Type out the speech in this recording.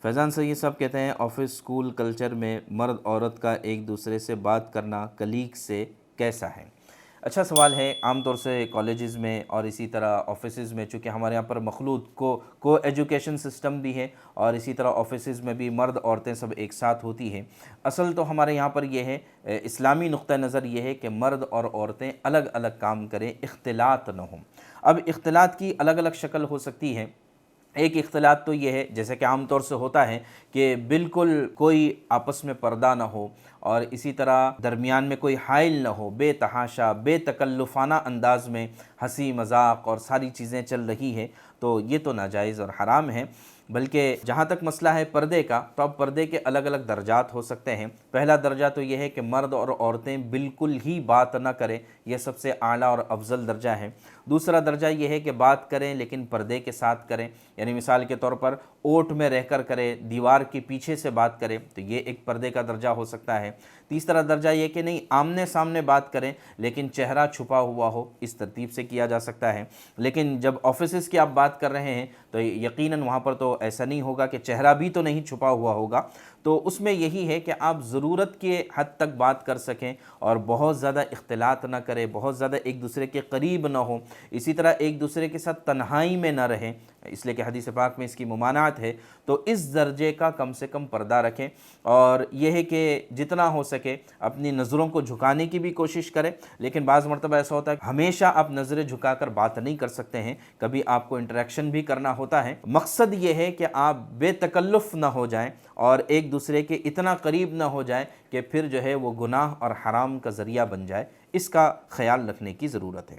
फैज़ान सैयद साहब कहते हैं ऑफिस स्कूल कल्चर में मर्द औरत का एक दूसरे से बात करना कलीग से कैसा है। अच्छा सवाल है। आम तौर से कॉलेजेस में और इसी तरह ऑफिसेज़ में, चूँकि हमारे यहाँ पर मखलूत को एजुकेशन सिस्टम भी है और इसी तरह ऑफिसेज़ में भी मर्द औरतें सब एक साथ होती हैं। असल तो हमारे यहाँ पर यह है, इस्लामी नुक्ता नज़र ये है कि मर्द और औरतें अलग अलग काम करें, इख्तिलात न हों। अब इख्तिलात की अलग अलग शक्ल हो सकती है। एक इख्तिलात तो ये है, जैसे कि आम तौर से होता है कि बिल्कुल कोई आपस में पर्दा ना हो और इसी तरह दरमियान में कोई हाइल ना हो, बेतहाशा बेतकल्लुफ़ाना अंदाज में हंसी मजाक और सारी चीज़ें चल रही है, तो ये तो नाजायज़ और हराम है। बल्कि जहाँ तक मसला है पर्दे का, तो अब पर्दे के अलग अलग दर्जात हो सकते हैं। पहला दर्जा तो ये है कि मर्द और औरतें बिल्कुल ही बात ना करें, यह सबसे आला और अफजल दर्जा है। दूसरा दर्जा ये है कि बात करें लेकिन पर्दे के साथ करें, यानी मिसाल के तौर पर ओट में रहकर करें, दीवार के पीछे से बात करें, तो ये एक पर्दे का दर्जा हो सकता है। तीसरा दर्जा ये कि नहीं, आमने सामने बात करें लेकिन चेहरा छुपा हुआ हो, इस तरतीब से किया जा सकता है। लेकिन जब ऑफिसेज़ की आप बात कर रहे हैं तो यकीनन वहाँ पर तो ऐसा नहीं होगा कि चेहरा भी तो नहीं छुपा हुआ होगा, तो उसमें यही है कि आप ज़रूरत के हद तक बात कर सकें और बहुत ज़्यादा इख्तिलात ना करें, बहुत ज़्यादा एक दूसरे के करीब ना हो, इसी तरह एक दूसरे के साथ तन्हाई में ना रहें, इसलिए कि हदीस पाक में इसकी ममानात है। तो इस दर्जे का कम से कम पर्दा रखें और यह है कि जितना हो सके अपनी नज़रों को झुकाने की भी कोशिश करें। लेकिन बाज़ मरतबा ऐसा होता है हमेशा आप नज़रें झुकाकर बात नहीं कर सकते हैं, कभी आपको इंटरेक्शन भी करना होता है। मकसद ये है कि आप बेतकल्लुफ़ ना हो जाएं और एक दूसरे के इतना करीब ना हो जाएं कि फिर जो है वो गुनाह और हराम का ज़रिया बन जाए। इसका ख्याल रखने की ज़रूरत है।